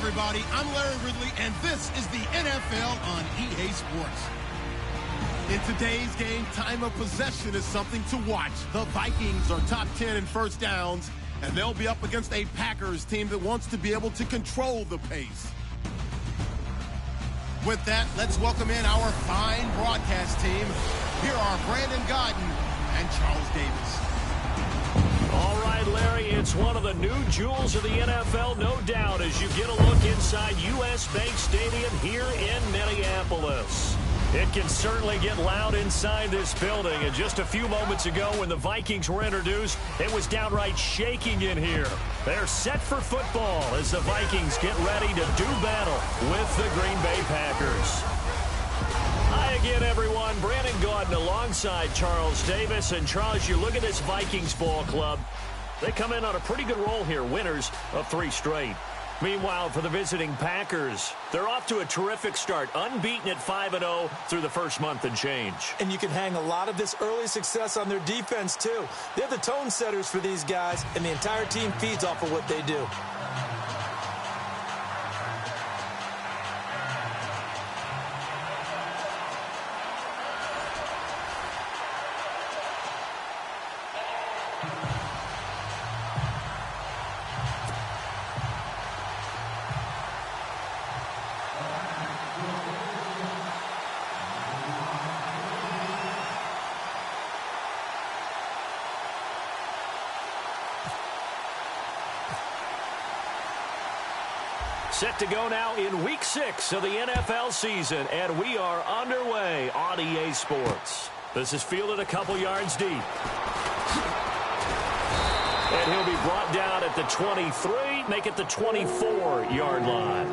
everybody. I'm Larry Ridley, and this is the NFL on EA Sports. In today's game, time of possession is something to watch. The Vikings are top 10 in first downs, and they'll be up against a Packers team that wants to be able to control the pace. With that, let's welcome in our fine broadcast team. Here are Brandon Godden and Charles Davis. All right, Larry, it's one of the new jewels of the NFL, no doubt, as you get a look inside U.S. Bank Stadium here in Minneapolis. It can certainly get loud inside this building, and just a few moments ago when the Vikings were introduced, it was downright shaking in here. They're set for football as the Vikings get ready to do battle with the Green Bay Packers. Hi again, everyone. Brandon Gaudin alongside Charles Davis. And Charles, you look at this Vikings ball club. They come in on a pretty good roll here, winners of 3 straight. Meanwhile, for the visiting Packers, they're off to a terrific start, unbeaten at 5-0 through the first month and change. And you can hang a lot of this early success on their defense, too. They're the tone setters for these guys, and the entire team feeds off of what they do. Set to go now in Week 6 of the NFL season, and we are underway on EA Sports. This is fielded a couple yards deep. And he'll be brought down at the 23, make it the 24-yard line.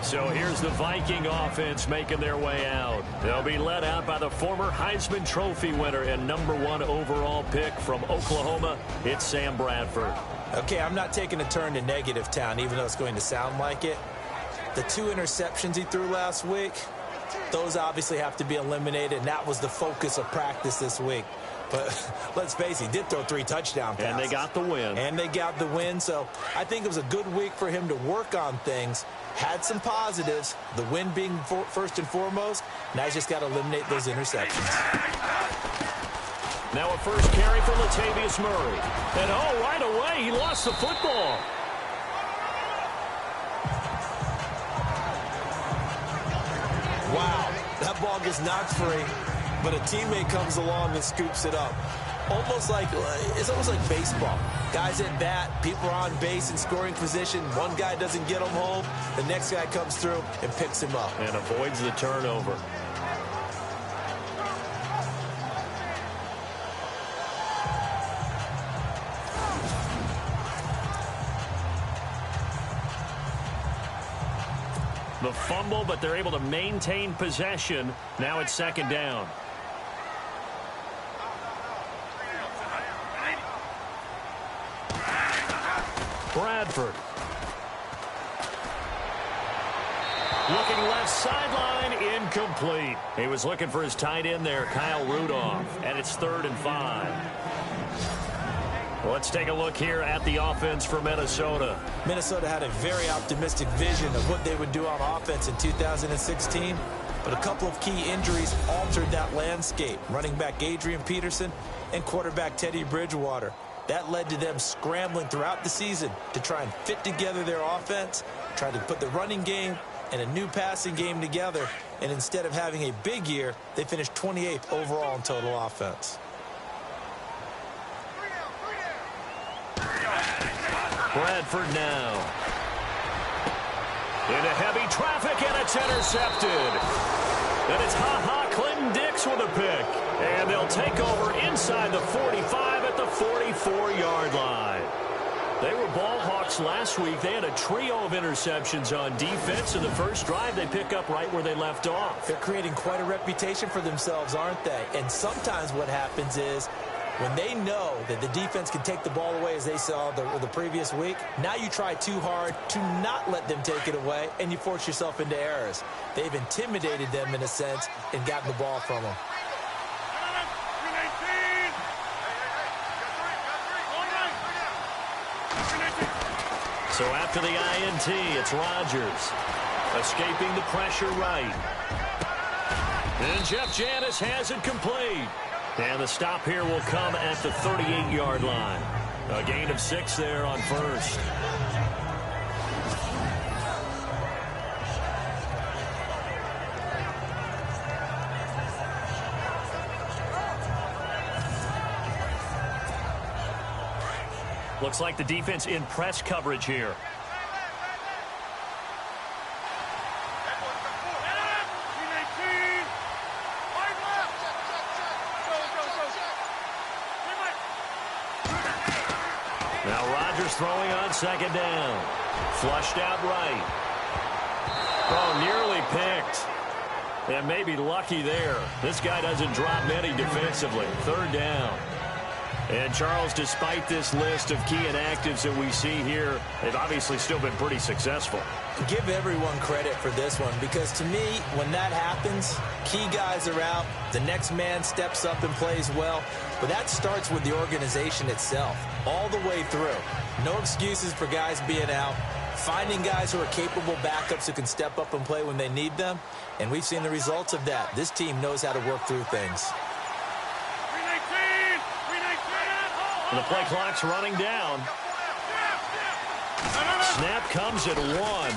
So here's the Viking offense making their way out. They'll be led out by the former Heisman Trophy winner and #1 overall pick from Oklahoma. It's Sam Bradford. Okay, I'm not taking a turn to negative town, even though it's going to sound like it. The 2 interceptions he threw last week, those obviously have to be eliminated, and that was the focus of practice this week. But let's face it, he did throw 3 touchdown passes. And they got the win. And they got the win, so I think it was a good week for him to work on things. Had some positives, the win being first and foremost. Now he's just got to eliminate those interceptions. Now a first carry for Latavius Murray. And oh, right away, he lost the football. Wow, that ball gets knocked free, but a teammate comes along and scoops it up. It's almost like baseball. Guys at bat, people are on base in scoring position. One guy doesn't get him home. The next guy comes through and picks him up. And avoids the turnover. The fumble, but they're able to maintain possession. Now it's second down. Bradford. Looking left sideline, incomplete. He was looking for his tight end there, Kyle Rudolph. And it's 3rd and 5. Let's take a look here at the offense for Minnesota. Minnesota had a very optimistic vision of what they would do on offense in 2016, but a couple of key injuries altered that landscape. Running back Adrian Peterson and quarterback Teddy Bridgewater. That led to them scrambling throughout the season to try and fit together their offense, try to put the running game and a new passing game together, and instead of having a big year, they finished 28th overall in total offense. Bradford now. Into heavy traffic, and it's intercepted. And it's Clinton Dix with a pick. And they'll take over inside the 45 at the 44-yard line. They were ball hawks last week. They had a trio of interceptions on defense. In the first drive, they pick up right where they left off. They're creating quite a reputation for themselves, aren't they? And sometimes what happens is when they know that the defense can take the ball away, as they saw the previous week, now you try too hard to not let them take it away, and you force yourself into errors. They've intimidated them in a sense and gotten the ball from them. So after the INT, it's Rodgers. Escaping the pressure right. And Jeff Janis has it complete. And the stop here will come at the 38-yard line. A gain of 6 there on first. Looks like the defense in press coverage here. Now Rodgers throwing on second down. Flushed out right. Oh, nearly picked. And maybe lucky there. This guy doesn't drop many defensively. Third down. And, Charles, despite this list of key inactives that we see here, they've obviously still been pretty successful. Give everyone credit for this one, because to me, when that happens, key guys are out, the next man steps up and plays well, but that starts with the organization itself, all the way through. No excuses for guys being out, finding guys who are capable backups who can step up and play when they need them, and we've seen the results of that. This team knows how to work through things. The play clock's running down. Snap comes at 1. And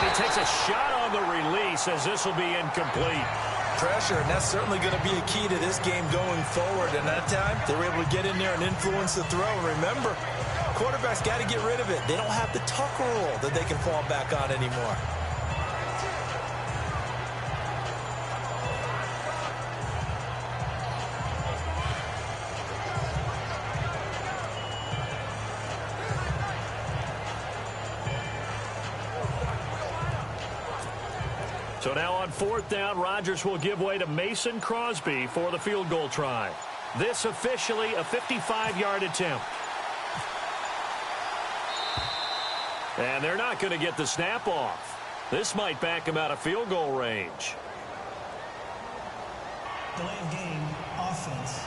he takes a shot on the release as this will be incomplete. Pressure, and that's certainly going to be a key to this game going forward. And that time, they were able to get in there and influence the throw. And remember, quarterbacks got to get rid of it. They don't have the Tucker rule that they can fall back on anymore. So now on 4th down, Rodgers will give way to Mason Crosby for the field goal try. This officially a 55-yard attempt. And they're not going to get the snap off. This might back him out of field goal range. Delay of game, offense.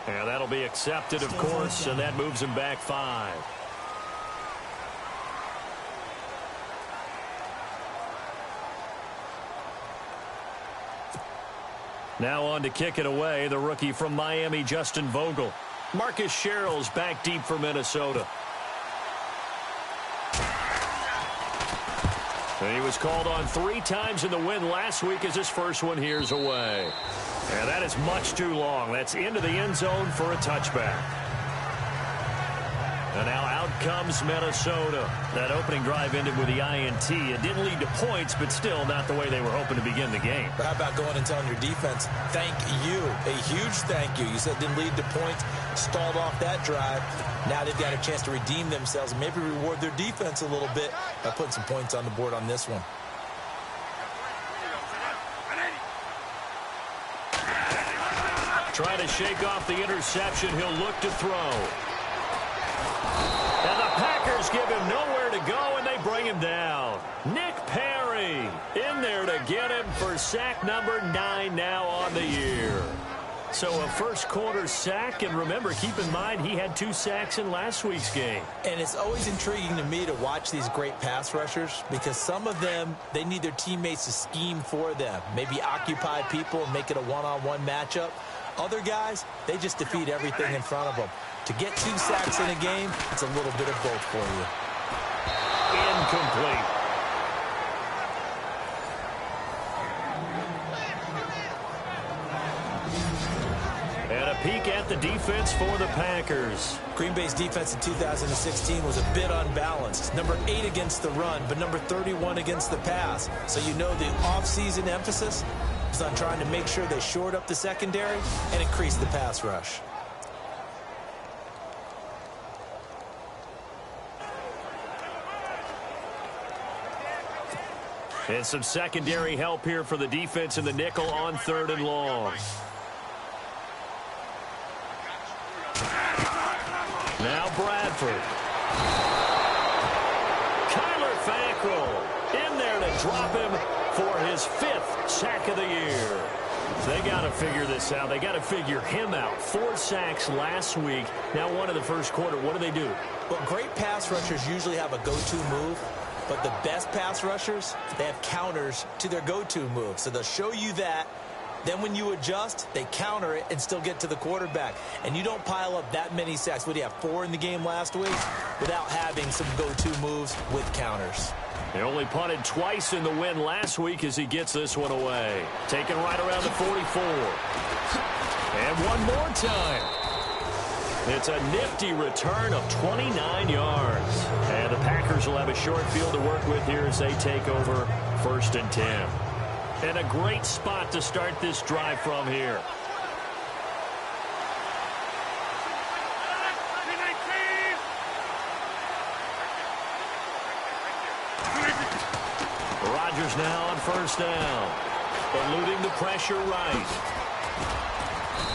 And that'll be accepted, of course, and that moves him back 5. Now on to kick it away, the rookie from Miami, Justin Vogel. Marcus Sherrill's back deep for Minnesota. And he was called on 3 times in the win last week as his first one here's away. And that is much too long. That's into the end zone for a touchback. And now out comes Minnesota. That opening drive ended with the INT. It didn't lead to points, but still not the way they were hoping to begin the game. But how about going and telling your defense, thank you, a huge thank you. You said it didn't lead to points, stalled off that drive. Now they've got a chance to redeem themselves and maybe reward their defense a little bit by putting some points on the board on this one. Trying to shake off the interception. He'll look to throw. And the Packers give him nowhere to go, and they bring him down. Nick Perry in there to get him for sack number 9 now on the year. So a first-quarter sack, and remember, keep in mind, he had 2 sacks in last week's game. And it's always intriguing to me to watch these great pass rushers because some of them, they need their teammates to scheme for them, maybe occupy people and make it a one-on-one matchup. Other guys, they just defeat everything in front of them. To get 2 sacks in a game, it's a little bit of both for you. Incomplete. And a peek at the defense for the Packers. Green Bay's defense in 2016 was a bit unbalanced. Number 8 against the run, but number 31 against the pass. So you know the offseason emphasis is on trying to make sure they shored up the secondary and increase the pass rush. And some secondary help here for the defense in the nickel on 3rd and long. Now Bradford. Kyler Fackrell in there to drop him for his 5th sack of the year. So they got to figure this out. They got to figure him out. 4 sacks last week. Now 1 in the first quarter. What do they do? Well, great pass rushers usually have a go-to move, but the best pass rushers, they have counters to their go-to move. So they'll show you that. Then when you adjust, they counter it and still get to the quarterback. And you don't pile up that many sacks. What do you have, 4 in the game last week? Without having some go-to moves with counters. They only punted twice in the win last week as he gets this one away. Taken right around the 44. And one more time. It's a nifty return of 29 yards. And the Packers will have a short field to work with here as they take over 1st and 10. And a great spot to start this drive from here. Rodgers now on 1st down. Eluding the pressure right.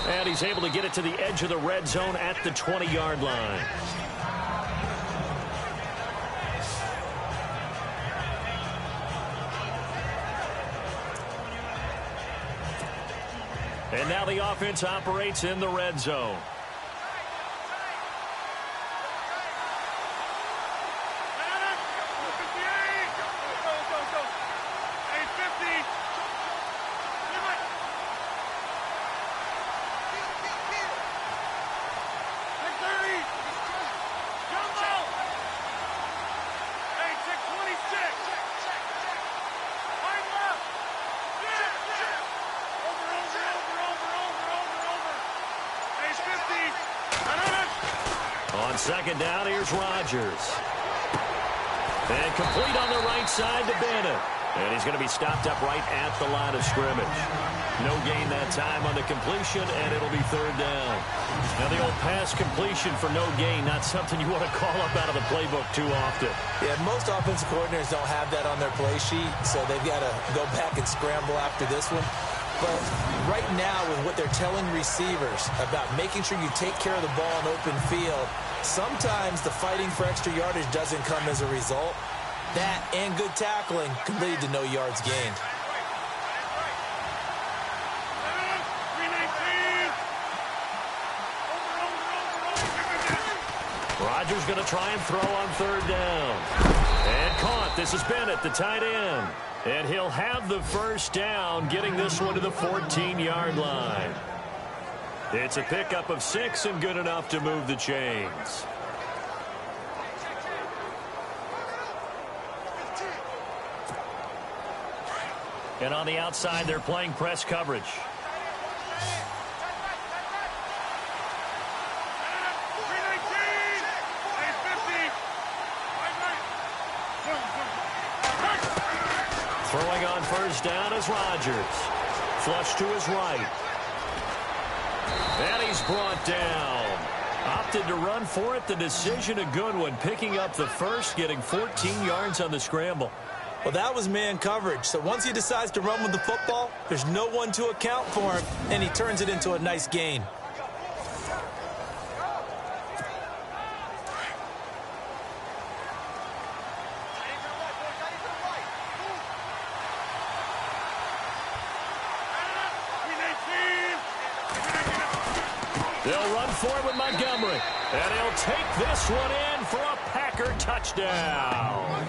And he's able to get it to the edge of the red zone at the 20-yard line. And now the offense operates in the red zone. On 2nd down, here's Rodgers. And complete on the right side to Bennett. And he's going to be stopped up right at the line of scrimmage. No gain that time on the completion, and it'll be 3rd down. Now, the old pass completion for no gain, not something you want to call up out of the playbook too often. Yeah, most offensive coordinators don't have that on their play sheet, so they've got to go back and scramble after this one. But right now, with what they're telling receivers about making sure you take care of the ball in open field, sometimes the fighting for extra yardage doesn't come as a result. That and good tackling can lead to no yards gained. Rodgers going to try and throw on 3rd down. And caught. This is Bennett, the tight end. And he'll have the 1st down, getting this one to the 14-yard line. It's a pickup of 6 and good enough to move the chains. And on the outside, they're playing press coverage. Throwing on 1st down is Rodgers. Flush to his right. And he's brought down. Opted to run for it. The decision a good one. Picking up the 1st, getting 14 yards on the scramble. Well, that was man coverage. So once he decides to run with the football, there's no one to account for him, and he turns it into a nice gain. They'll run forward with Montgomery. And he'll take this one in for a Packer touchdown.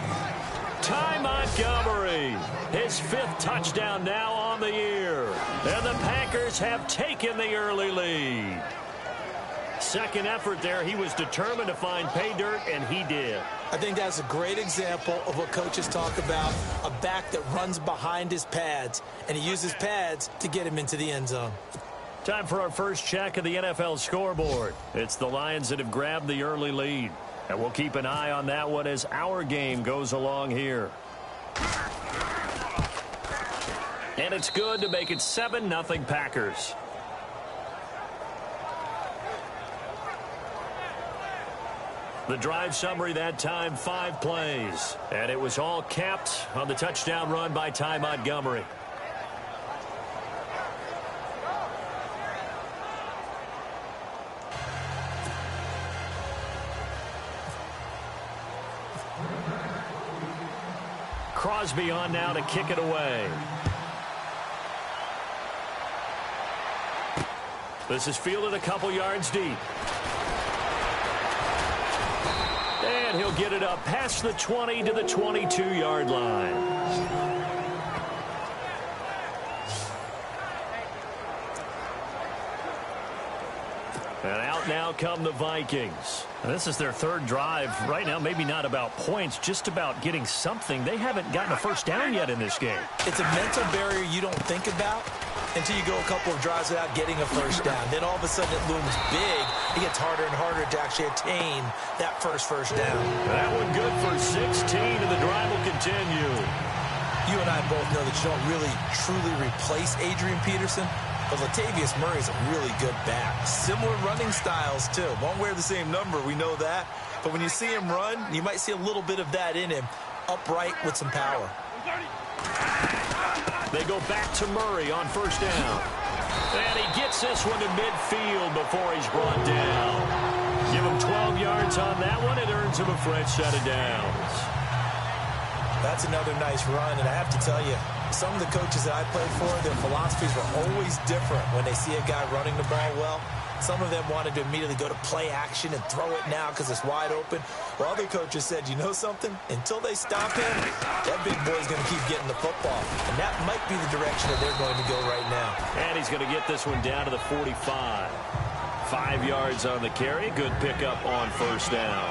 Ty Montgomery, his 5th touchdown now on the year. And the Packers have taken the early lead. Second effort there, he was determined to find pay dirt, and he did. I think that's a great example of what coaches talk about, a back that runs behind his pads, and he uses pads to get him into the end zone. Time for our first check of the NFL scoreboard. It's the Lions that have grabbed the early lead. And we'll keep an eye on that one as our game goes along here. And it's good to make it 7-0 Packers. The drive summary that time, 5 plays. And it was all capped on the touchdown run by Ty Montgomery. Crosby on now to kick it away. This is fielded a couple yards deep. And he'll get it up past the 20 to the 22-yard line. And out now come the Vikings. And this is their third drive. Right now, maybe not about points, just about getting something. They haven't gotten a first down yet in this game. It's a mental barrier you don't think about until you go a couple of drives without getting a first down. Then all of a sudden it looms big. It gets harder and harder to actually attain that first down. That one good for 16, and the drive will continue. You and I both know that you don't really truly replace Adrian Peterson, but Latavius Murray is a really good back. Similar running styles, too. Won't wear the same number, we know that. But when you see him run, you might see a little bit of that in him, upright with some power. They go back to Murray on first down. And he gets this one to midfield before he's brought down. Give him 12 yards on that one. It earns him a fresh set of downs. That's another nice run, and I have to tell you, some of the coaches that I played for, their philosophies were always different when they see a guy running the ball well. Some of them wanted to immediately go to play action and throw it now because it's wide open. While other coaches said, you know something? Until they stop him, that big boy's going to keep getting the football. And that might be the direction that they're going to go right now. And he's going to get this one down to the 45. 5 yards on the carry. Good pickup on first down.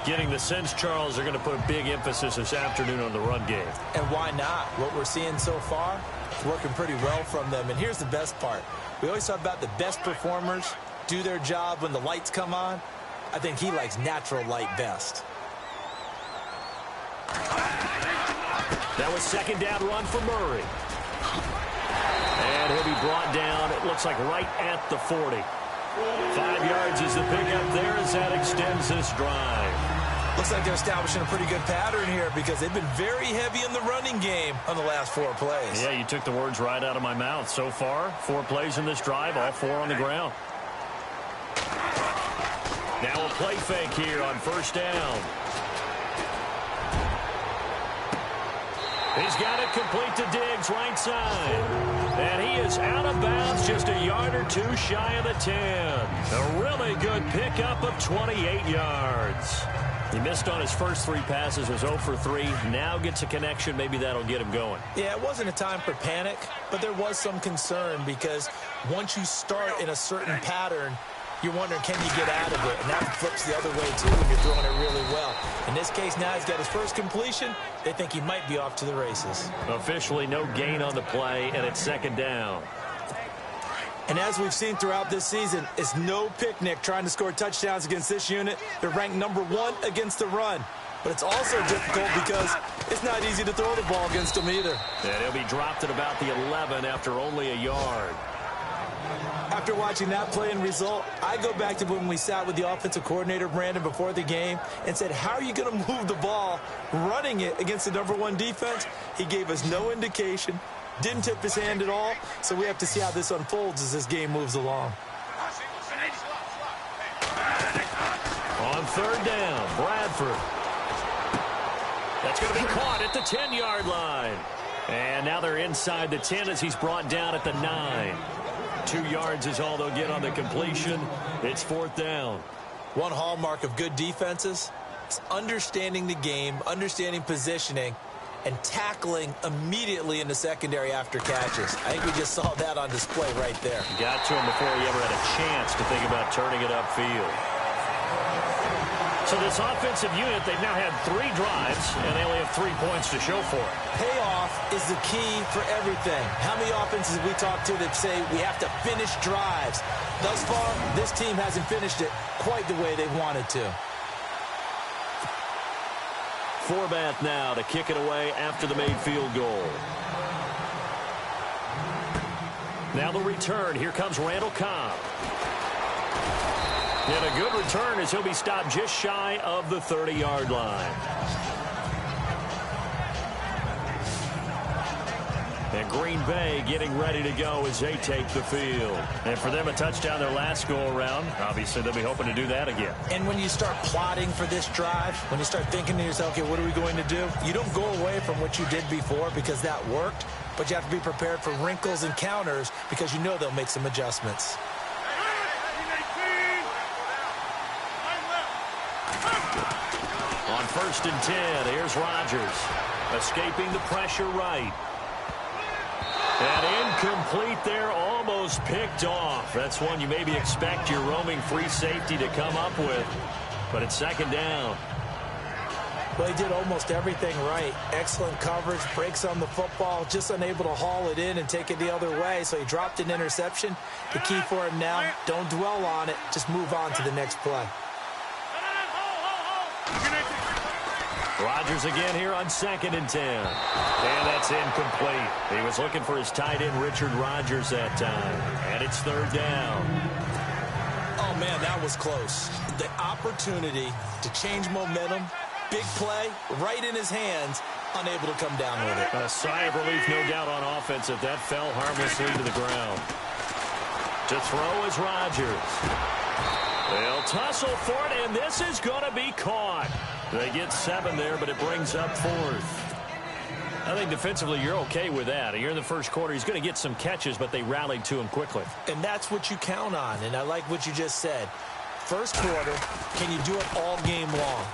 Getting the sense, Charles, they're going to put a big emphasis this afternoon on the run game. And why not? What we're seeing so far, it's working pretty well from them. And here's the best part. We always talk about the best performers do their job when the lights come on. I think he likes natural light best. That was second down run for Murray. And he'll be brought down, it looks like right at the 40. 5 yards is the pickup there as that extends this drive. Looks like they're establishing a pretty good pattern here because they've been very heavy in the running game on the last 4 plays. Yeah, you took the words right out of my mouth. So far, 4 plays in this drive, all 4 on the ground. Now a play fake here on first down. He's got it complete to Diggs, right side. And he is out of bounds, just a yard or two shy of the 10. A really good pickup of 28 yards. He missed on his first 3 passes, was 0 for 3. Now gets a connection. Maybe that'll get him going. Yeah, it wasn't a time for panic, but there was some concern because once you start in a certain pattern, you're wondering, can you get out of it? And that flips the other way, too, when you're throwing it really well. In this case, now he's got his first completion. They think he might be off to the races. Officially no gain on the play, and it's second down. And as we've seen throughout this season, it's no picnic trying to score touchdowns against this unit. They're ranked number 1 against the run. But it's also difficult because it's not easy to throw the ball against them either. And he'll be dropped at about the 11 after only a yard. After watching that play and result, I go back to when we sat with the offensive coordinator, Brandon, before the game and said, how are you going to move the ball running it against the number 1 defense? He gave us no indication, didn't tip his hand at all, so we have to see how this unfolds as this game moves along. On third down, Bradford. That's going to be caught at the 10-yard line. And now they're inside the 10 as he's brought down at the 9. 2 yards is all they'll get on the completion. It's fourth down. One hallmark of good defenses is understanding the game, understanding positioning, and tackling immediately in the secondary after catches. I think we just saw that on display right there. Got to him before he ever had a chance to think about turning it upfield. So this offensive unit, they've now had 3 drives, and they only have 3 points to show for it. Payoff is the key for everything. How many offenses have we talked to that say we have to finish drives? Thus far, this team hasn't finished it quite the way they wanted to. Forbath now to kick it away after the made field goal. Now the return. Here comes Randall Cobb. And a good return as he'll be stopped just shy of the 30-yard line. And Green Bay getting ready to go as they take the field. And for them, a touchdown their last go-around. Obviously, they'll be hoping to do that again. And when you start plotting for this drive, when you start thinking to yourself, okay, what are we going to do? You don't go away from what you did before because that worked, but you have to be prepared for wrinkles and counters because you know they'll make some adjustments. On 1st and 10, here's Rodgers. Escaping the pressure right. And incomplete there, almost picked off. That's one you maybe expect your roaming free safety to come up with. But it's 2nd down. Well, he did almost everything right. Excellent coverage, breaks on the football, just unable to haul it in and take it the other way. So he dropped an interception. The key for him now, don't dwell on it. Just move on to the next play. Rodgers again here on 2nd and 10. And that's incomplete. He was looking for his tight end, Richard Rodgers, that time. And it's 3rd down. Oh, man, that was close. The opportunity to change momentum, big play, right in his hands, unable to come down with it. A sigh of relief, no doubt, on offense if that fell harmlessly to the ground. To throw is Rodgers. They'll tussle for it, and this is going to be caught. They get 7 there, but it brings up 4th. I think defensively you're okay with that. You're in the first quarter. He's going to get some catches, but they rallied to him quickly. And that's what you count on, and I like what you just said. First quarter, can you do it all game long?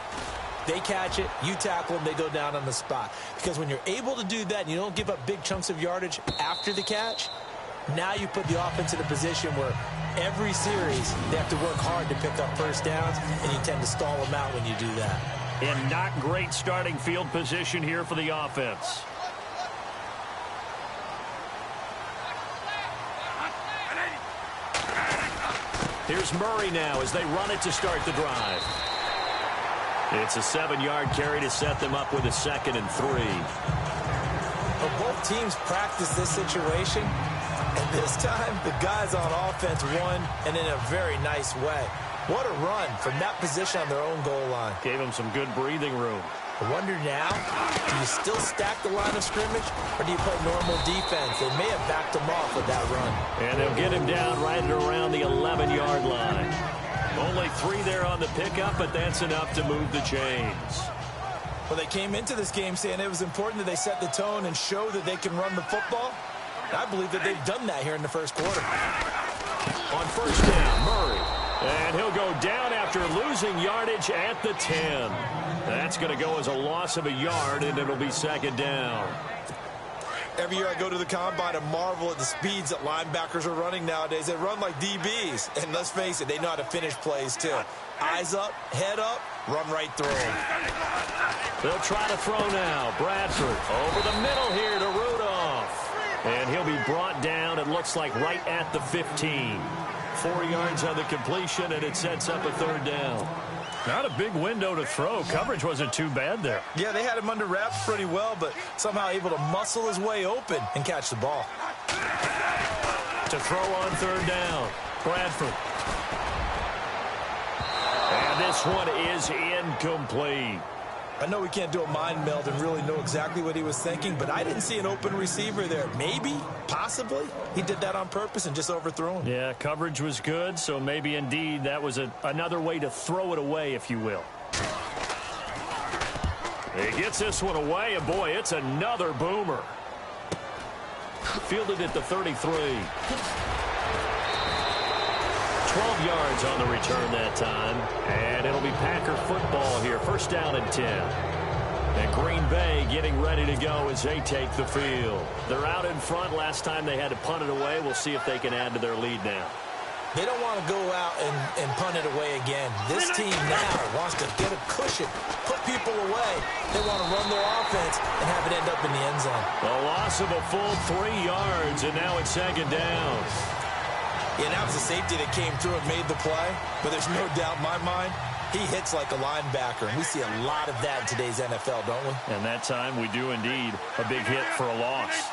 They catch it, you tackle them, they go down on the spot. Because when you're able to do that and you don't give up big chunks of yardage after the catch, now you put the offense in a position where every series they have to work hard to pick up first downs, and you tend to stall them out when you do that. And not great starting field position here for the offense. Here's Murray now as they run it to start the drive. It's a 7-yard carry to set them up with a 2nd and 3. But both teams practice this situation, and this time the guys on offense won, and in a very nice way. What a run from that position on their own goal line. Gave them some good breathing room. I wonder now, do you still stack the line of scrimmage, or do you play normal defense? They may have backed him off with that run. And they'll get him down right at around the 11-yard line. Only 3 there on the pickup, but that's enough to move the chains. Well, they came into this game saying it was important that they set the tone and show that they can run the football. I believe that they've done that here in the first quarter. On 1st down, Murray. And he'll go down after losing yardage at the 10. That's going to go as a loss of a yard, and it'll be 2nd down. Every year I go to the combine and marvel at the speeds that linebackers are running nowadays. They run like DBs. And let's face it, they know how to finish plays too. Eyes up, head up, run right through them. They'll try to throw now. Bradford over the middle here to Rudolph. And he'll be brought down, it looks like, right at the 15. 4 yards on the completion, and it sets up a 3rd down. Not a big window to throw. Coverage wasn't too bad there. Yeah, they had him under wraps pretty well, but somehow able to muscle his way open and catch the ball. To throw on 3rd down, Bradford. And this one is incomplete. I know we can't do a mind meld and really know exactly what he was thinking, but I didn't see an open receiver there. Maybe, possibly, he did that on purpose and just overthrew him. Yeah, coverage was good, so maybe indeed that was another way to throw it away, if you will. He gets this one away, and boy, it's another boomer. Fielded at the 33. 12 yards on the return that time. And it'll be Packer football here. 1st down and 10. And Green Bay getting ready to go as they take the field. They're out in front. Last time they had to punt it away. We'll see if they can add to their lead now. They don't want to go out and punt it away again. This team now wants to get a cushion, put people away. They want to run their offense and have it end up in the end zone. A loss of a full 3 yards, and now it's 2nd down. Yeah, that was a safety that came through and made the play, but there's no doubt in my mind, he hits like a linebacker, and we see a lot of that in today's NFL, don't we? And that time we do indeed a big hit for a loss.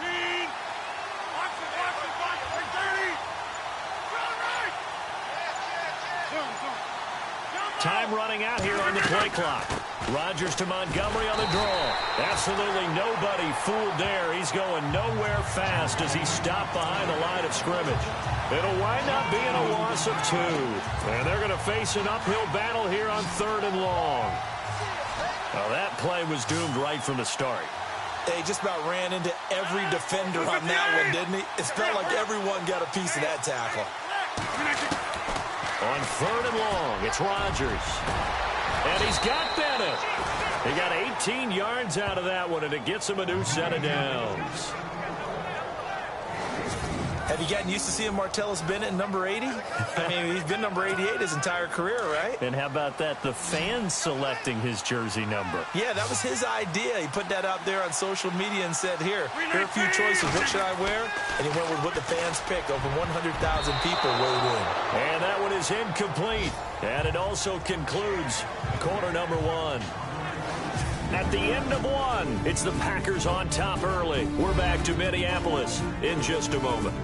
Time running out here on the play clock. Rodgers to Montgomery on the draw. Absolutely nobody fooled there. He's going nowhere fast as he stopped behind the line of scrimmage. It'll wind up being a loss of 2. And they're going to face an uphill battle here on 3rd and long. Well, that play was doomed right from the start. He just about ran into every defender on that one, didn't he? It felt like everyone got a piece of that tackle. On 3rd and long, it's Rodgers. And he's got Bennett. He got 18 yards out of that one, and it gets him a new set of downs. Have you gotten used to seeing Martellus Bennett number 80? I mean, he's been number 88 his entire career, right? And how about that? The fans selecting his jersey number. Yeah, that was his idea. He put that out there on social media and said, here are a few choices. What should I wear? And he went with what the fans picked. Over 100,000 people weighed in. And that one is incomplete. And it also concludes quarter number one. At the end of one, it's the Packers on top early. We're back to Minneapolis in just a moment.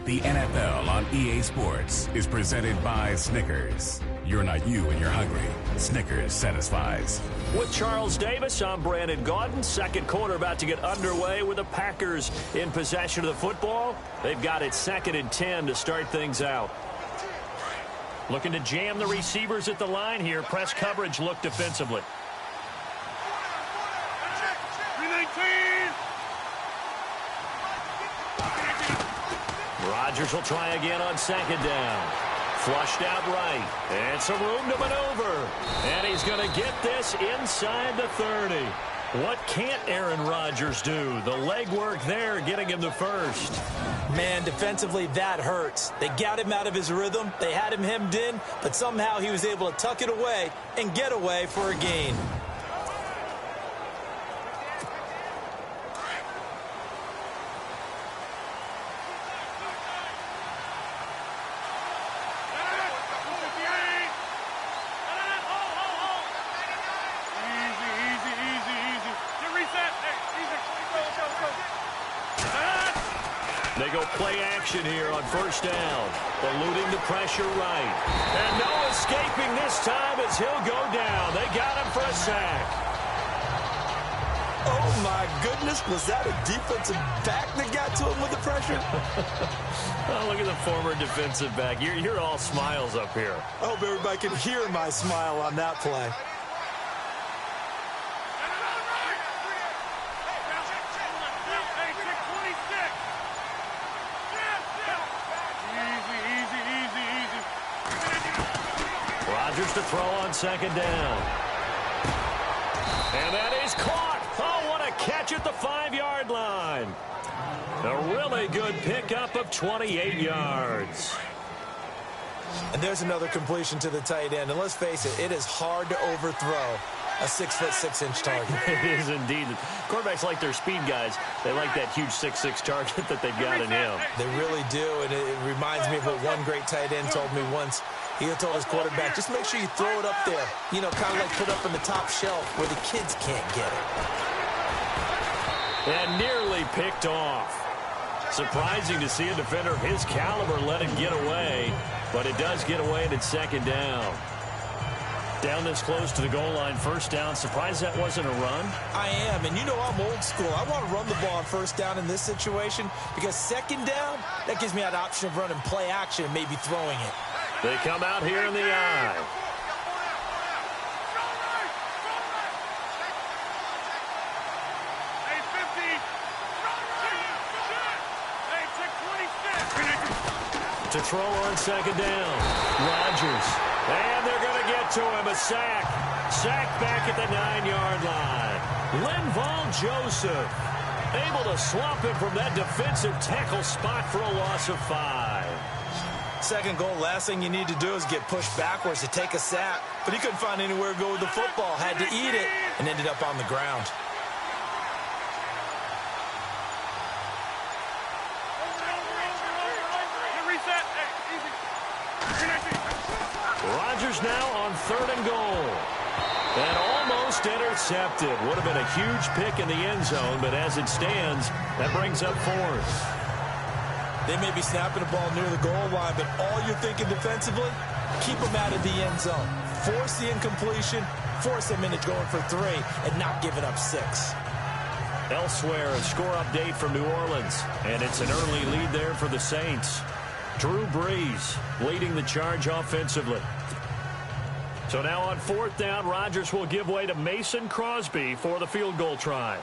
The NFL on EA Sports is presented by Snickers. You're not you and you're hungry. Snickers satisfies. With Charles Davis, I'm Brandon Gaudin. Second quarter about to get underway with the Packers in possession of the football. They've got it 2nd and 10 to start things out. Looking to jam the receivers at the line here. Press coverage look defensively. Rodgers will try again on 2nd down. Flushed out right. And some room to maneuver. And he's going to get this inside the 30. What can't Aaron Rodgers do? The legwork there getting him the first. Man, defensively, that hurts. They got him out of his rhythm. They had him hemmed in, but somehow he was able to tuck it away and get away for a gain. They go play action here on 1st down. Eluding the pressure right. And no escaping this time as he'll go down. They got him for a sack. Oh, my goodness. Was that a defensive back that got to him with the pressure? Oh, look at the former defensive back. You're all smiles up here. I hope everybody can hear my smile on that play. Rodgers to throw on 2nd down. And that is caught. Oh, what a catch at the 5-yard line. A really good pickup of 28 yards. And there's another completion to the tight end. And let's face it, it is hard to overthrow a 6'6" target. It is indeed. Quarterbacks like their speed guys. They like that huge 6'6" target that they've got in him. They really do, and it reminds me of what one great tight end told me once. He told his quarterback, just make sure you throw it up there. You know, kind of like put up on the top shelf where the kids can't get it. And nearly picked off. Surprising to see a defender of his caliber let him get away, but it does get away and it's 2nd down. Down this close to the goal line, 1st down. Surprised that wasn't a run? I am, and you know I'm old school. I want to run the ball on 1st down in this situation because 2nd down, that gives me that option of running play action and maybe throwing it. They come out here in the eye. To throw on 2nd down. Rodgers. And they're going to get to him. A sack. Sack back at the 9-yard line. Linval Joseph able to swamp him from that defensive tackle spot for a loss of 5. 2nd goal, last thing you need to do is get pushed backwards to take a sack. But he couldn't find anywhere to go with the football. Had to eat it and ended up on the ground. Rodgers now on 3rd and goal. And almost intercepted. Would have been a huge pick in the end zone, but as it stands, that brings up 4th. They may be snapping the ball near the goal line, but all you're thinking defensively, keep them out of the end zone. Force the incompletion, force them into going for 3, and not giving up 6. Elsewhere, a score update from New Orleans, and it's an early lead there for the Saints. Drew Brees leading the charge offensively. So now on 4th down, Rodgers will give way to Mason Crosby for the field goal try.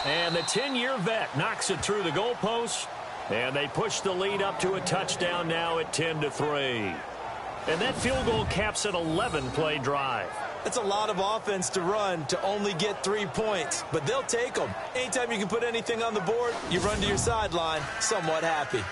And the 10-year vet knocks it through the goalpost. And they push the lead up to a touchdown now at 10-3. And that field goal caps an 11-play drive. That's a lot of offense to run to only get 3 points, but they'll take them. Anytime you can put anything on the board, you run to your sideline somewhat happy.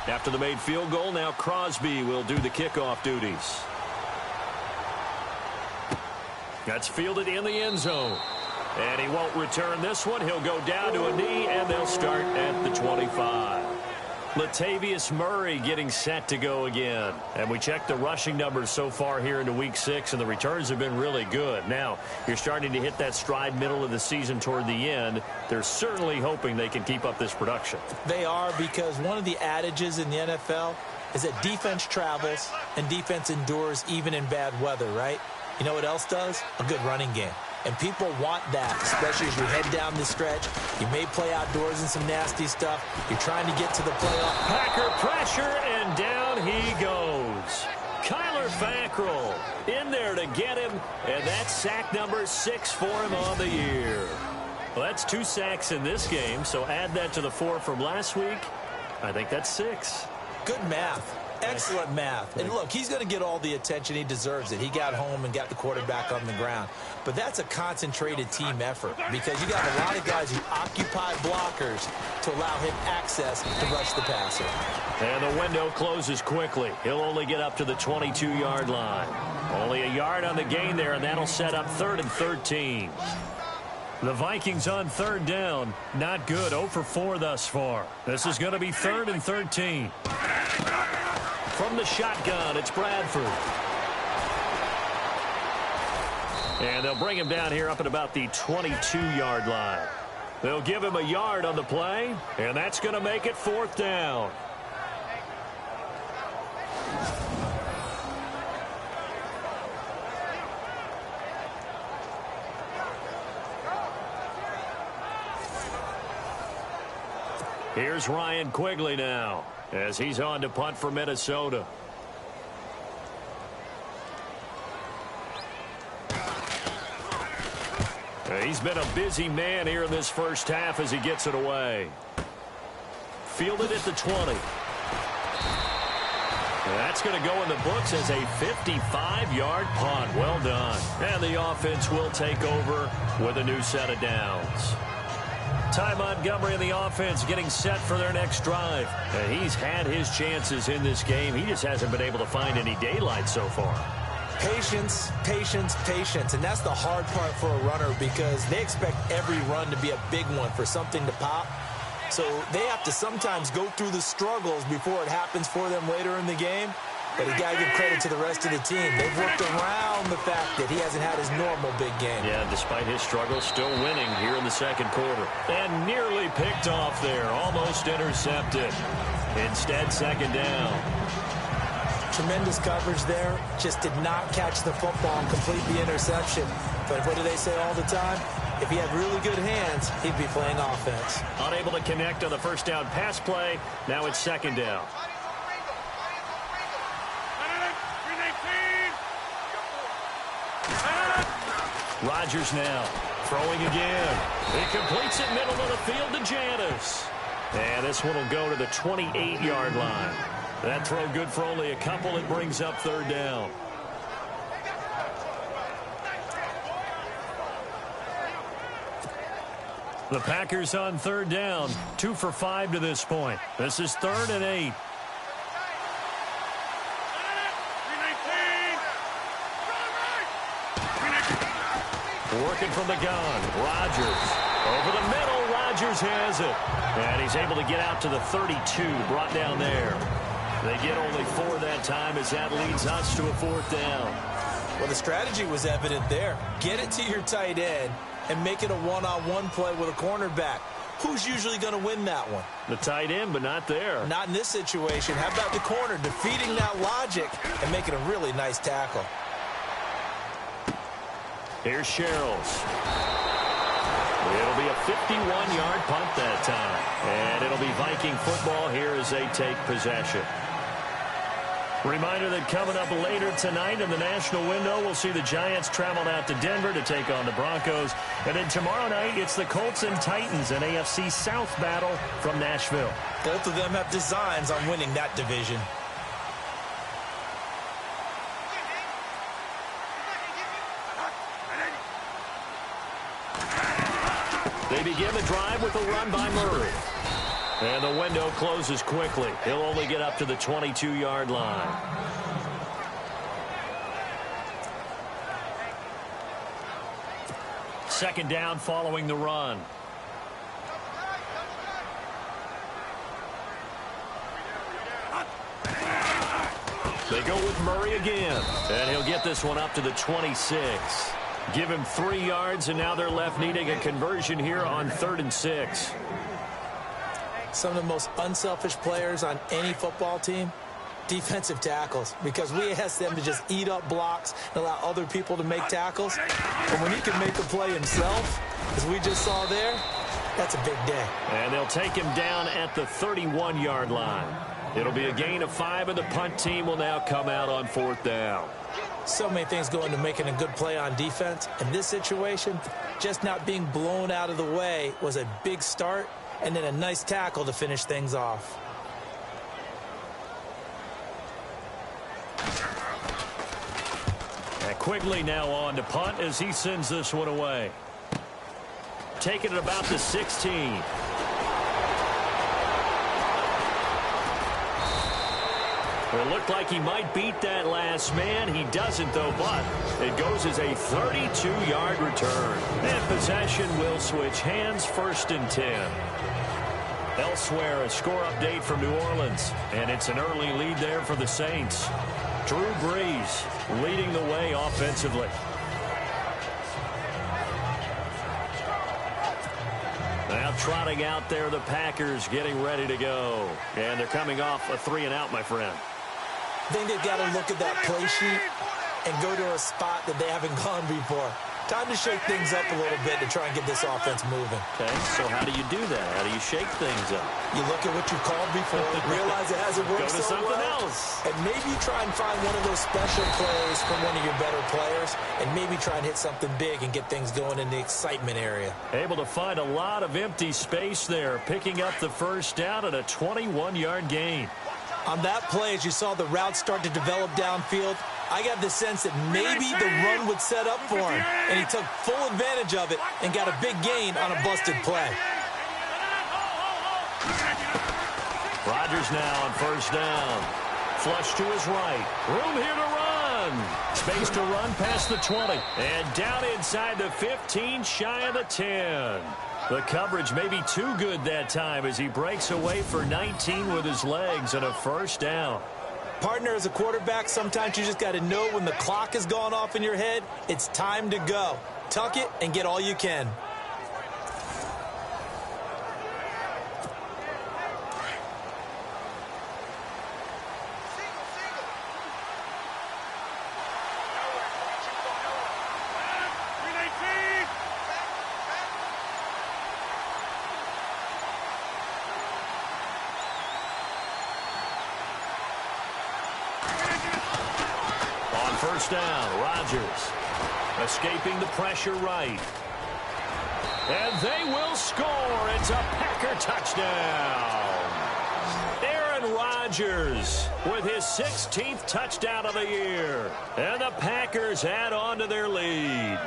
After the made field goal, now Crosby will do the kickoff duties. That's fielded in the end zone. And he won't return this one. He'll go down to a knee, and they'll start at the 25. Latavius Murray getting set to go again. And we checked the rushing numbers so far here into Week 6, and the returns have been really good. Now, you're starting to hit that stride middle of the season toward the end. They're certainly hoping they can keep up this production. They are, because one of the adages in the NFL is that defense travels and defense endures even in bad weather, right? You know what else does? A good running game. And people want that, especially as you head down the stretch. You may play outdoors in some nasty stuff. You're trying to get to the playoff. Packer pressure, and down he goes. Kyler Fackrell in there to get him, and that's sack number 6 for him on the year. Well, that's 2 sacks in this game, so add that to the 4 from last week. I think that's 6. Good math. Excellent math. And look, he's going to get all the attention. He deserves it. He got home and got the quarterback on the ground. But that's a concentrated team effort, because you got a lot of guys who occupy blockers to allow him access to rush the passer. And the window closes quickly. He'll only get up to the 22-yard line. Only a yard on the gain there, and that'll set up 3rd and 13. The Vikings on 3rd down. Not good. 0 for 4 thus far. This is going to be 3rd and 13. From the shotgun, it's Bradford. And they'll bring him down here up at about the 22-yard line. They'll give him a yard on the play, and that's going to make it 4th down. Here's Ryan Quigley now, as he's on to punt for Minnesota. He's been a busy man here in this first half as he gets it away. Fielded at the 20. That's going to go in the books as a 55-yard punt. Well done. And the offense will take over with a new set of downs. Ty Montgomery and the offense getting set for their next drive. And he's had his chances in this game. He just hasn't been able to find any daylight so far. Patience, patience, patience. And that's the hard part for a runner, because they expect every run to be a big one for something to pop. So they have to sometimes go through the struggles before it happens for them later in the game. But you got to give credit to the rest of the team. They've worked around the fact that he hasn't had his normal big game. Yeah, despite his struggles, still winning here in the second quarter. And nearly picked off there. Almost intercepted. Instead, 2nd down. Tremendous coverage there. Just did not catch the football and complete the interception. But what do they say all the time? If he had really good hands, he'd be playing offense. Unable to connect on the first down pass play. Now it's 2nd down. Rodgers now throwing again. He completes it middle of the field to Janis. And this one will go to the 28-yard line. That throw good for only a couple. It brings up 3rd down. The Packers on 3rd down. 2 for 5 to this point. This is 3rd and 8. Working from the gun. Rodgers. Over the middle. Rodgers has it. And he's able to get out to the 32. Brought down there. They get only 4 that time, as that leads us to a 4th down. Well, the strategy was evident there. Get it to your tight end and make it a one-on-one play with a cornerback. Who's usually going to win that one? The tight end, but not there. Not in this situation. How about the corner defeating that logic and making a really nice tackle? Here's Sherrills. It'll be a 51-yard punt that time. And it'll be Viking football here as they take possession. Reminder that coming up later tonight in the national window, we'll see the Giants travel out to Denver to take on the Broncos. And then tomorrow night, it's the Colts and Titans, an AFC South battle from Nashville. Both of them have designs on winning that division. They begin the drive with a run by Murray. And the window closes quickly. He'll only get up to the 22-yard line. Second down following the run. They go with Murray again. And he'll get this one up to the 26. Give him 3 yards, and now they're left needing a conversion here on 3rd and 6. Some of the most unselfish players on any football team, defensive tackles, because we ask them to just eat up blocks and allow other people to make tackles. And when he can make the play himself, as we just saw there, that's a big day. And they'll take him down at the 31-yard line. It'll be a gain of 5, and the punt team will now come out on 4th down. So many things go into making a good play on defense. In this situation, just not being blown out of the way was a big start, and then a nice tackle to finish things off. And Quigley now on to punt as he sends this one away. Taking it about the 16. It looked like he might beat that last man. He doesn't, though, but it goes as a 32-yard return. And possession will switch hands, 1st and 10. Elsewhere, a score update from New Orleans, and it's an early lead there for the Saints. Drew Brees leading the way offensively. Now trotting out there, the Packers getting ready to go. And they're coming off a 3-and-out, my friend. I think they've got to look at that play sheet and go to a spot that they haven't gone before. Time to shake things up a little bit to try and get this offense moving. Okay, so how do you do that? How do you shake things up? You look at what you called before, realize it hasn't worked Go to so something well, else. and maybe try and find one of those special plays from one of your better players, and maybe try and hit something big and get things going in the excitement area. Able to find a lot of empty space there, picking up the 1st down at a 21-yard gain. On that play, as you saw the route start to develop downfield, I got the sense that maybe the run would set up for him, and he took full advantage of it and got a big gain on a busted play. Rodgers now on 1st down. Flush to his right. Room here to run. Space to run past the 20. And down inside the 15, shy of the 10. The coverage may be too good that time as he breaks away for 19 with his legs and a 1st down. Partner, as a quarterback, sometimes you just got to know when the clock has gone off in your head, it's time to go. Tuck it and get all you can. First down, Rodgers escaping the pressure right. And they will score. It's a Packer touchdown. Aaron Rodgers with his 16th touchdown of the year. And the Packers add on to their lead.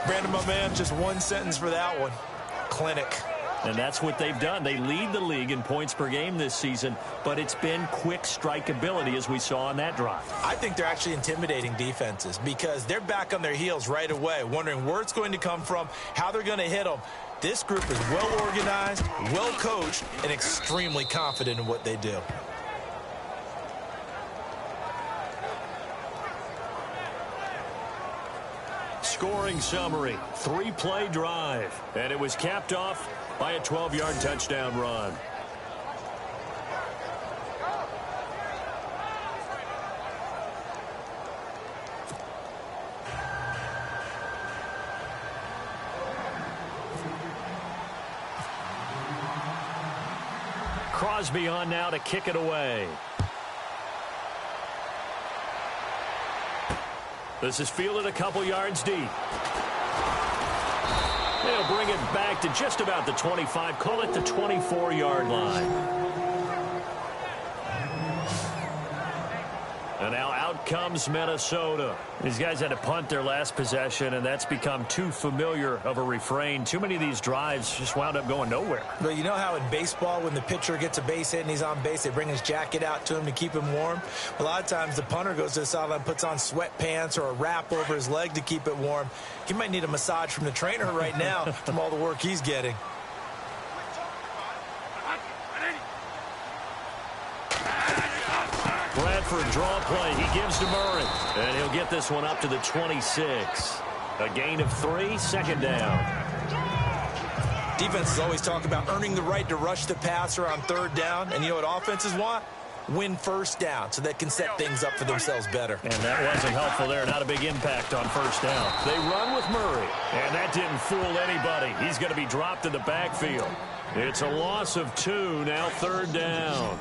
Brandon, my man, just one sentence for that one. Clinic. And that's what they've done. They lead the league in points per game this season, but it's been quick strike ability as we saw on that drive. I think they're actually intimidating defenses because they're back on their heels right away, wondering where it's going to come from, how they're going to hit them. This group is well organized, well coached, and extremely confident in what they do. Scoring summary, 3-play drive, and it was capped off by a 12-yard touchdown run. Crosby on now to kick it away. This is fielded a couple yards deep. They'll bring it back to just about the 25. Call it the 24-yard line. And now out comes Minnesota. These guys had to punt their last possession, and that's become too familiar of a refrain. Too many of these drives just wound up going nowhere. But you know how in baseball, when the pitcher gets a base hit and he's on base, they bring his jacket out to him to keep him warm? A lot of times the punter goes to the sideline, puts on sweatpants or a wrap over his leg to keep it warm. He might need a massage from the trainer right now from all the work he's getting. Bradford draw play. He gives to Murray. And he'll get this one up to the 26. A gain of 3, second down. Defenses always talk about earning the right to rush the passer on third down. And you know what offenses want? Win first down so they can set things up for themselves better. And that wasn't helpful there. Not a big impact on first down. They run with Murray. And that didn't fool anybody. He's going to be dropped in the backfield. It's a loss of 2, now third down.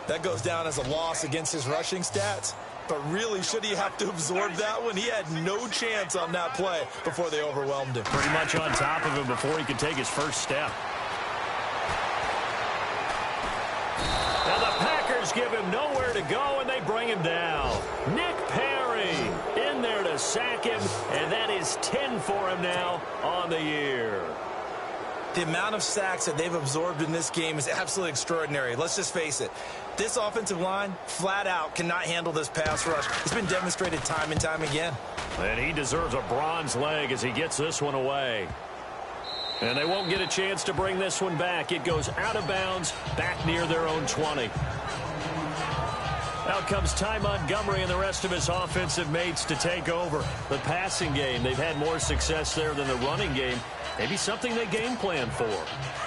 That goes down as a loss against his rushing stats. But really, should he have to absorb that one? He had no chance on that play before they overwhelmed him. Pretty much on top of him before he could take his first step. Now the Packers give him nowhere to go, and they bring him down. Nick Perry in there to sack him, and that is 10 for him now on the year. The amount of sacks that they've absorbed in this game is absolutely extraordinary. Let's just face it. This offensive line, flat out, cannot handle this pass rush. It's been demonstrated time and time again. And he deserves a bronze leg as he gets this one away. And they won't get a chance to bring this one back. It goes out of bounds, back near their own 20. Out comes Ty Montgomery and the rest of his offensive mates to take over. The passing game, they've had more success there than the running game. Maybe something they game plan for.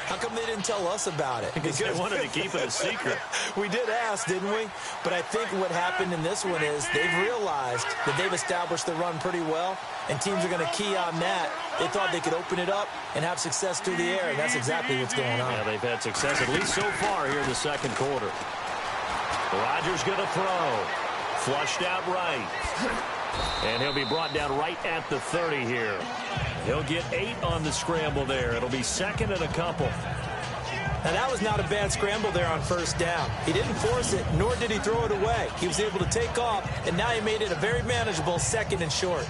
How come they didn't tell us about it? Because they wanted to keep it a secret. We did ask, didn't we? But I think what happened in this one is they've realized that they've established the run pretty well, and teams are going to key on that. They thought they could open it up and have success through the air, and that's exactly what's going on. Yeah, they've had success, at least so far here in the second quarter. Rodgers going to throw. Flushed out right. And he'll be brought down right at the 30 here. He'll get 8 on the scramble there. It'll be second and a couple. Now, that was not a bad scramble there on first down. He didn't force it, nor did he throw it away. He was able to take off, and now he made it a very manageable second and short.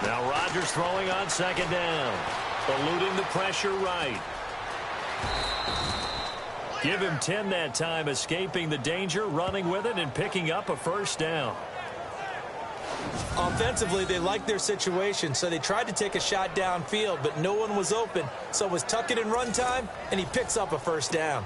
Now Rodgers throwing on second down. Eluding the pressure right. Give him 10 that time, escaping the danger, running with it, and picking up a first down. Offensively, they liked their situation, so they tried to take a shot downfield, but no one was open. So it was tuck it and run time, and he picks up a first down.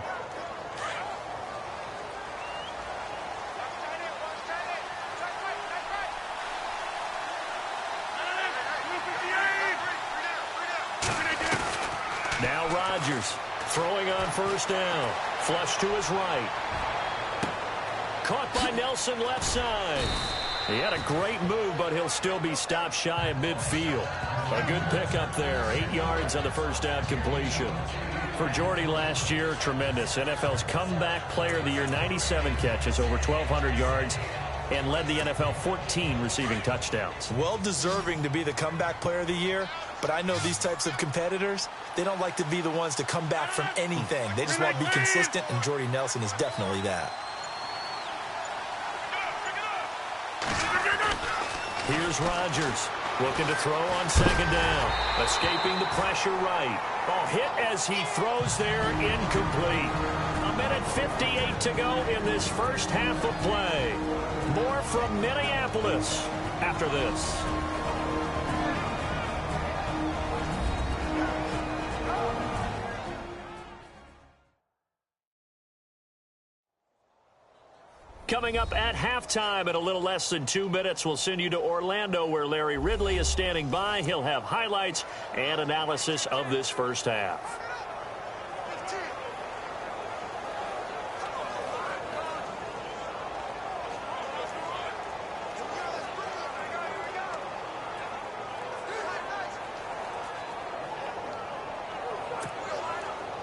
Now Rodgers throwing on first down. Flush to his right. Caught by Nelson left side. He had a great move, but he'll still be stopped shy of midfield. A good pickup there. 8 yards on the first down completion. For Jordy last year, tremendous. NFL's comeback player of the year, 97 catches, over 1,200 yards, and led the NFL 14 receiving touchdowns. Well deserving to be the comeback player of the year, but I know these types of competitors, they don't like to be the ones to come back from anything. They just want to be consistent, and Jordy Nelson is definitely that. Here's Rodgers looking to throw on second down. Escaping the pressure right. Ball hit as he throws there, incomplete. 1:58 to go in this first half of play. More from Minneapolis after this. Coming up at halftime in a little less than 2 minutes, we'll send you to Orlando where Larry Ridley is standing by. He'll have highlights and analysis of this first half.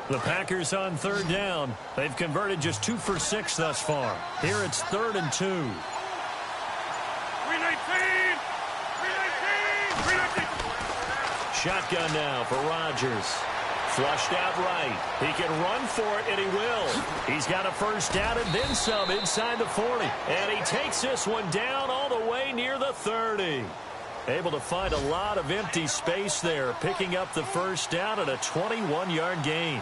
The Packers on third down. They've converted just 2 for 6 thus far. Here it's 3rd and 2. 319! 319! Shotgun now for Rodgers. Flushed out right. He can run for it, and he will. He's got a first down and then some inside the 40. And he takes this one down all the way near the 30. Able to find a lot of empty space there, picking up the first down at a 21-yard gain.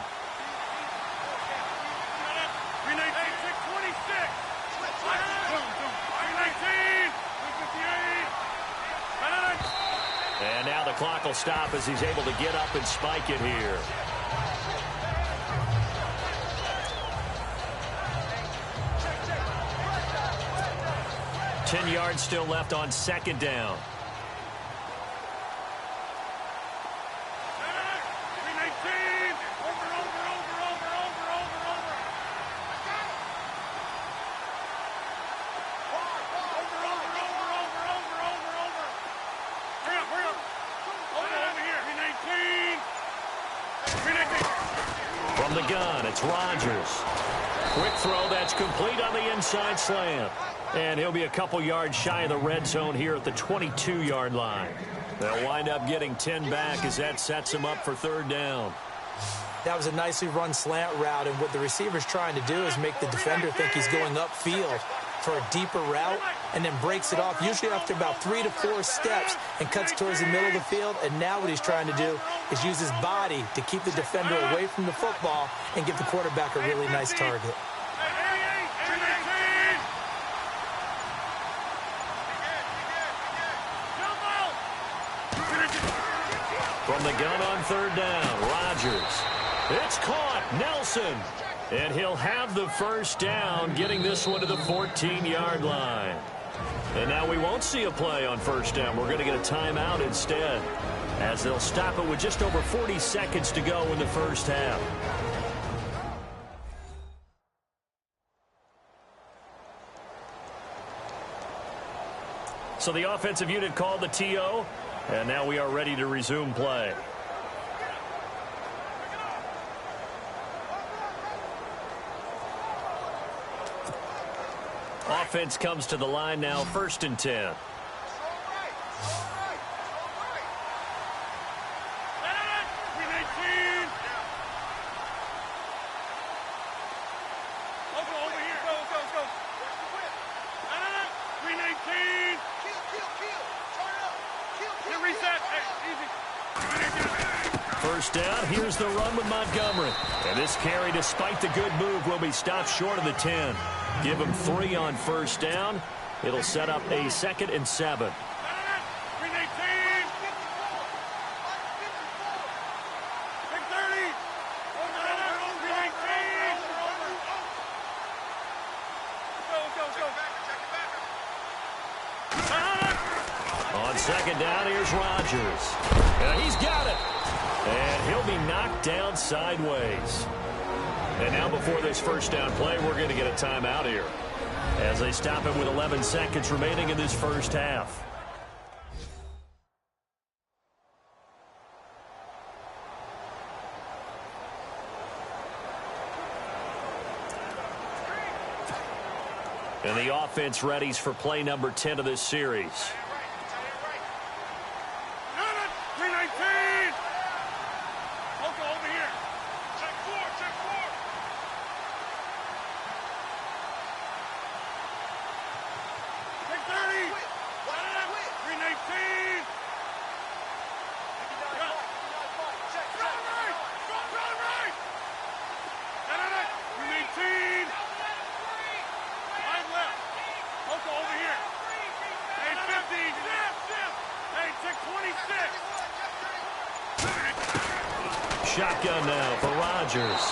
And now the clock will stop as he's able to get up and spike it here. Ten yards still left on second down. From the gun, it's Rodgers. Quick throw that's complete on the inside slant. And he'll be a couple yards shy of the red zone here at the 22-yard line. They'll wind up getting 10 back as that sets him up for third down. That was a nicely run slant route, and what the receiver's trying to do is make the defender think he's going upfield for a deeper route and then breaks it off, usually after about 3 to 4 steps, and cuts towards the middle of the field. And now what he's trying to do is use his body to keep the defender away from the football and give the quarterback a really nice target. From the gun on third down, Rodgers. It's caught, Nelson. And he'll have the first down, getting this one to the 14-yard line. And now we won't see a play on first down. We're going to get a timeout instead, as they'll stop it with just over 40 seconds to go in the first half. So the offensive unit called the TO, and now we are ready to resume play. Offense comes to the line now, 1st and 10. First down, here's the run with Montgomery. And this carry, despite the good move, will be stopped short of the 10. Give him 3 on first down. It'll set up a 2nd and 7. On second down, here's Rodgers. And he's got it. And he'll be knocked down sideways. And now before this first down play, we're going to get a timeout here as they stop it with 11 seconds remaining in this first half. And the offense readies for play number 10 of this series. Shotgun now for Rodgers.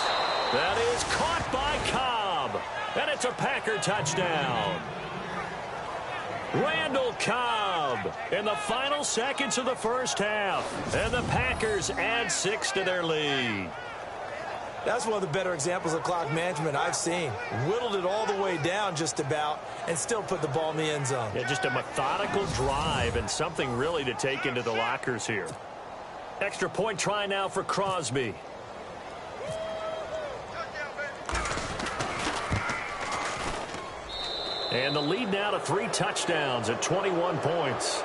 That is caught by Cobb. And it's a Packer touchdown. Randall Cobb in the final seconds of the first half. And the Packers add 6 to their lead. That's one of the better examples of clock management I've seen. Whittled it all the way down just about and still put the ball in the end zone. Yeah, just a methodical drive and something really to take into the lockers here. Extra point try now for Crosby. And the lead now to 3 touchdowns at 21 points.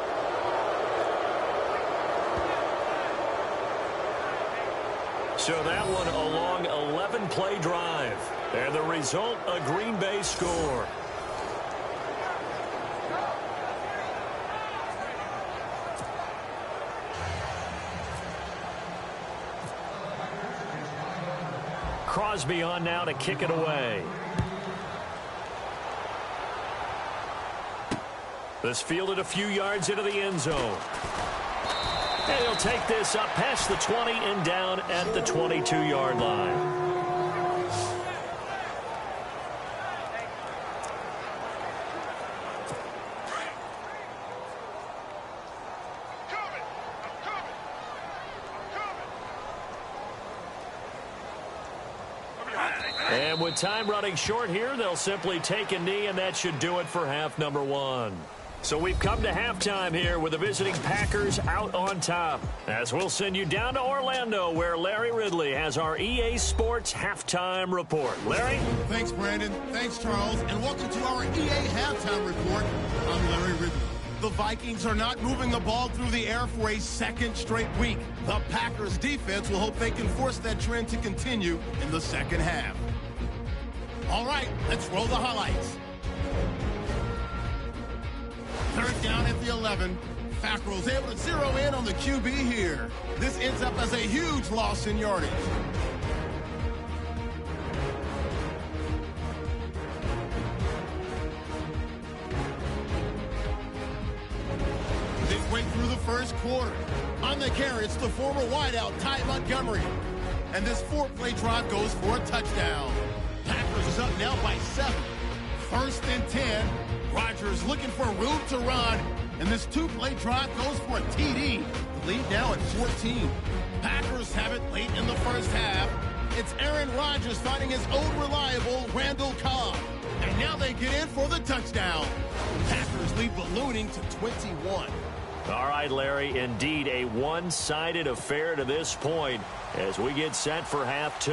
So that one a long 11-play drive. And the result, a Green Bay score. Crosby on now to kick it away. This fielded a few yards into the end zone. And he'll take this up past the 20 and down at the 22-yard line. And with time running short here, they'll simply take a knee, and that should do it for half number 1. So we've come to halftime here with the visiting Packers out on top. As we'll send you down to Orlando, where Larry Ridley has our EA Sports halftime report. Larry? Thanks, Brandon. Thanks, Charles. And welcome to our EA halftime report. I'm Larry Ridley. The Vikings are not moving the ball through the air for a second straight week. The Packers defense will hope they can force that trend to continue in the second half. All right, let's roll the highlights. Third down at the 11. Fackrell's able to zero in on the QB here. This ends up as a huge loss in yardage. Midway through the first quarter. On the carry, it's the former wideout, Ty Montgomery. And this 4-play drive goes for a touchdown. Packers is up now by 7. First and 10. Rodgers looking for room to run, and this 2-play drive goes for a TD. The lead now at 14. Packers have it late in the first half. It's Aaron Rodgers finding his old reliable Randall Cobb. And now they get in for the touchdown. Packers lead ballooning to 21. All right, Larry, indeed a one-sided affair to this point as we get set for half 2.